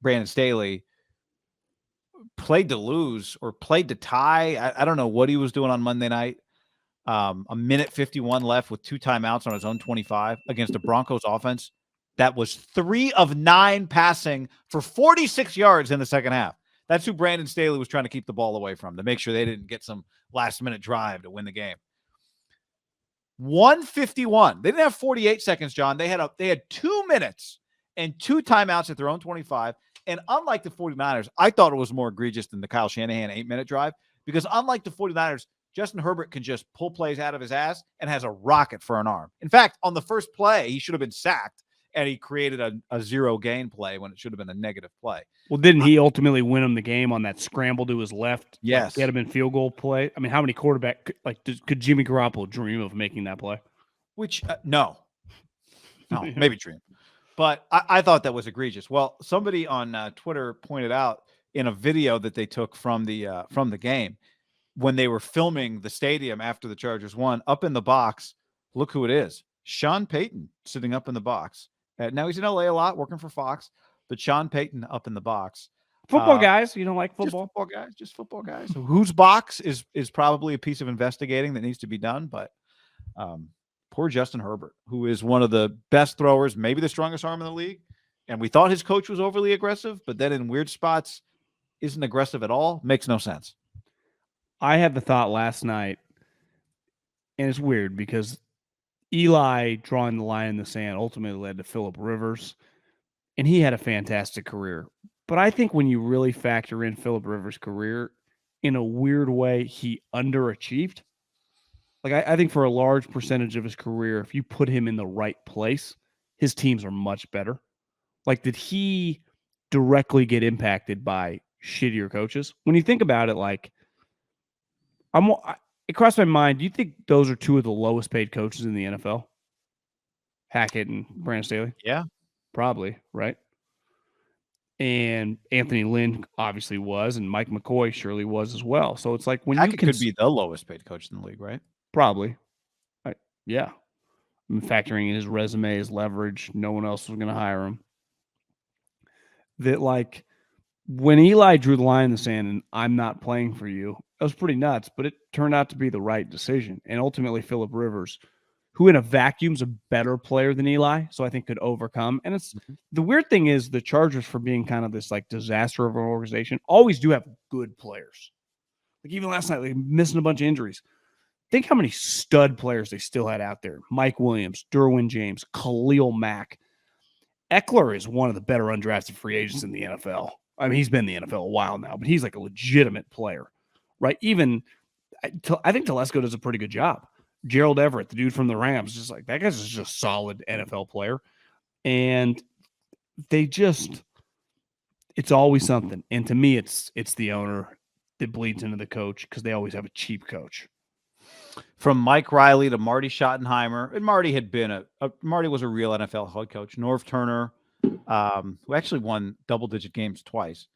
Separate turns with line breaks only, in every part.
Brandon Staley played to lose or played to tie. I don't know what he was doing on Monday night. A minute 51 left with 2 timeouts on his own 25 against the Broncos offense that was 3 of 9 passing for 46 yards in the second half. That's who Brandon Staley was trying to keep the ball away from, to make sure they didn't get some last-minute drive to win the game. 151. They didn't have 48 seconds, John. They had 2 minutes and 2 timeouts at their own 25. And unlike the 49ers, I thought it was more egregious than the Kyle Shanahan 8-minute drive, because unlike the 49ers, Justin Herbert can just pull plays out of his ass and has a rocket for an arm. In fact, on the first play, he should have been sacked, and he created a zero gain play when it should have been a negative play.
Well, didn't he ultimately win him the game on that scramble to his left?
Yes.
Like, he had him in field goal play. I mean, how many quarterback could Jimmy Garoppolo dream of making that play?
Which no, maybe dream. But I thought that was egregious. Well, somebody on Twitter pointed out in a video that they took from the game, when they were filming the stadium after the Chargers won, up in the box, look who it is. Sean Payton sitting up in the box. Now he's in LA a lot, working for Fox, but Sean Payton up in the box.
Football guys, you don't like football?
Just football guys. So whose box is probably a piece of investigating that needs to be done, but poor Justin Herbert, who is one of the best throwers, maybe the strongest arm in the league. And we thought his coach was overly aggressive, but then in weird spots isn't aggressive at all. Makes no sense.
I had the thought last night, and it's weird because Eli drawing the line in the sand ultimately led to Phillip Rivers, and he had a fantastic career. But I think when you really factor in Phillip Rivers' career, in a weird way, he underachieved. Like, I think for a large percentage of his career, if you put him in the right place, his teams are much better. Like, did he directly get impacted by shittier coaches? When you think about it, like, it crossed my mind, do you think those are 2 of the lowest paid coaches in the NFL? Hackett and Brandon Staley?
Yeah.
Probably, right? And Anthony Lynn obviously was, and Mike McCoy surely was as well. So it's like when
Hackett could be the lowest paid coach in the league, right?
Probably. Yeah. I'm factoring in his resume, his leverage. No one else was going to hire him. That, like, when Eli drew the line in the sand and I'm not playing for you, that was pretty nuts, but it turned out to be the right decision. And ultimately, Phillip Rivers, who in a vacuum is a better player than Eli, so I think could overcome. And it's the weird thing is the Chargers, for being kind of this like disaster of an organization, always do have good players. Like even last night, like missing a bunch of injuries. Think how many stud players they still had out there. Mike Williams, Derwin James, Khalil Mack. Eckler is one of the better undrafted free agents in the NFL. I mean, he's been in the NFL a while now, but he's like a legitimate player, right? Even I think Telesco does a pretty good job. Gerald Everett, the dude from the Rams, just like that guy's just a solid NFL player. And they just, it's always something. And to me, it's the owner that bleeds into the coach because they always have a cheap coach.
From Mike Riley to Marty Schottenheimer, and Marty had been Marty was a real NFL head coach. Norv Turner, who actually won double-digit games twice.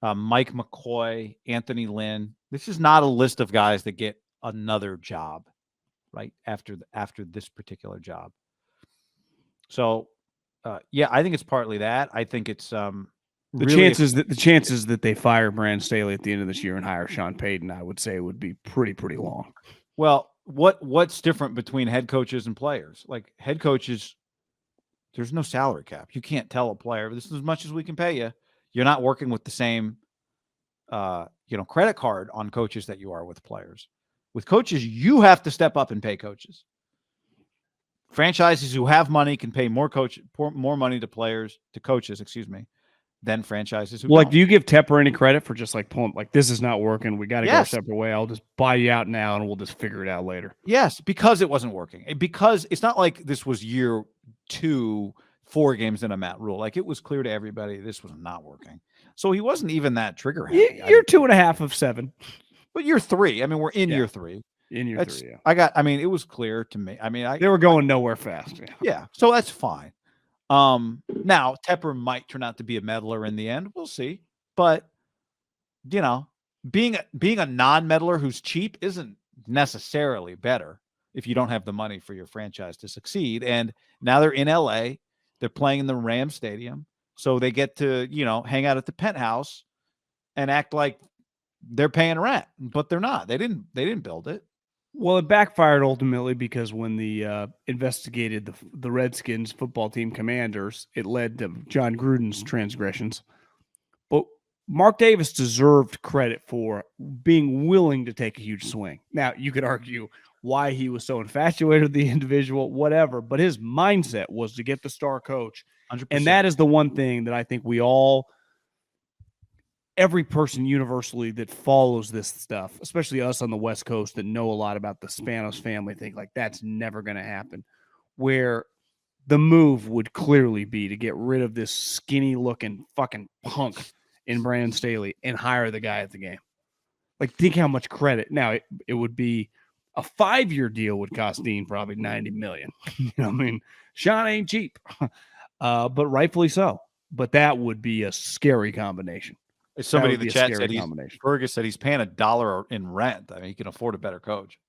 Mike McCoy, Anthony Lynn. This is not a list of guys that get another job, right, after this particular job. So, yeah, I think it's partly that. I think it's
the chances that they fire Brandon Staley at the end of this year and hire Sean Payton, I would say, would be pretty long.
Well, what's different between head coaches and players? Like head coaches, there's no salary cap. You can't tell a player, this is as much as we can pay you. You're not working with the same, credit card on coaches that you are with players. With coaches, you have to step up and pay coaches. Franchises who have money can pay more money to coaches, than franchises who don't.
Do you give Tepper any credit for just like pulling, like, this is not working, we got to go a separate way, I'll just buy you out now and we'll just figure it out later?
Yes, because it wasn't working. Because it's not like this was year 2, 4 games in a Matt Rule. Like, it was clear to everybody this was not working. So he wasn't even that trigger happy.
Year 2.5 of 7.
But year 3, I mean, we're in year 3.
In year 3, yeah.
It was clear to me. I mean,
they were going nowhere fast.
Yeah, so that's fine. Now Tepper might turn out to be a meddler in the end. We'll see. But, being a non-meddler who's cheap isn't necessarily better if you don't have the money for your franchise to succeed. And now they're in LA. They're playing in the Rams Stadium. so they get to, hang out at the penthouse and act like they're paying rent, but they're not. They didn't build it.
Well, it backfired ultimately because when the investigated the Redskins football team commanders, it led to John Gruden's transgressions. But Mark Davis deserved credit for being willing to take a huge swing. Now, you could argue why he was so infatuated with the individual, whatever, but his mindset was to get the star coach.
100%.
And that is the one thing that I think every person universally that follows this stuff, especially us on the West Coast that know a lot about the Spanos family, think like that's never going to happen. Where the move would clearly be to get rid of this skinny looking fucking punk in Brandon Staley and hire the guy at the game. Like, think how much credit. Now, it would be a 5-year deal would cost Dean probably $90 million. I mean, Sean ain't cheap, but rightfully so. But that would be a scary combination.
Somebody in the chat said Fergus said he's paying $1 in rent. I mean, he can afford a better coach.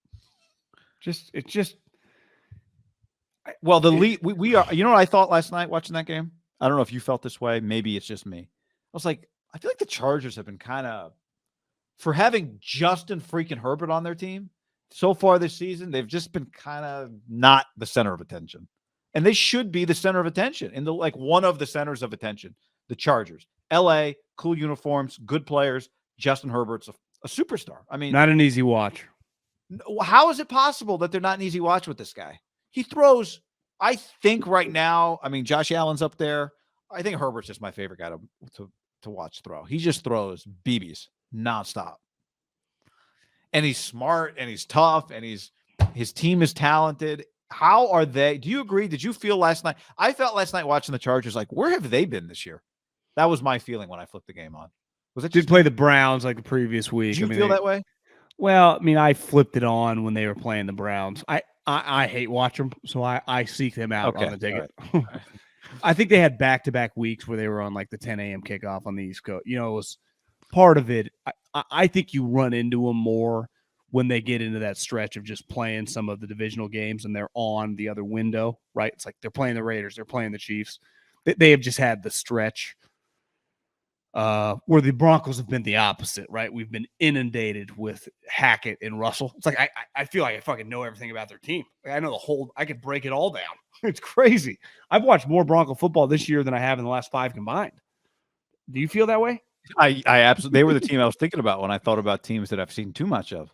Well, we are. You know what I thought last night watching that game? I don't know if you felt this way. Maybe it's just me. I was like, I feel like the Chargers have been kind of, for having Justin freaking Herbert on their team so far this season, they've just been kind of not the center of attention, and they should be the center of attention and one of the centers of attention. The Chargers, LA, cool uniforms, good players. Justin Herbert's a superstar. I mean,
not an easy watch.
How is it possible that they're not an easy watch with this guy? He throws, I think right now, I mean, Josh Allen's up there. I think Herbert's just my favorite guy to watch throw. He just throws BBs nonstop. And he's smart and he's tough and his team is talented. How are they? Do you agree? Did you feel last night? I felt last night watching the Chargers like, where have they been this year? That was my feeling when I flipped the game on. Was it
did play the Browns like the previous week?
Did you feel that way?
Well, I mean, I flipped it on when they were playing the Browns. I hate watching them, so I seek them out on the ticket. All right. I think they had back-to-back weeks where they were on like the 10 a.m. kickoff on the East Coast. It was part of it. I think you run into them more when they get into that stretch of just playing some of the divisional games and they're on the other window, right? It's like they're playing the Raiders, they're playing the Chiefs. They have just had the stretch where the Broncos have been the opposite, right? We've been inundated with Hackett and Russell. It's like I feel like I fucking know everything about their team. Like, I know I could break it all down. It's crazy. I've watched more Bronco football this year than I have in the last 5 combined. Do you feel that way?
I absolutely. They were the team I was thinking about when I thought about teams that I've seen too much of.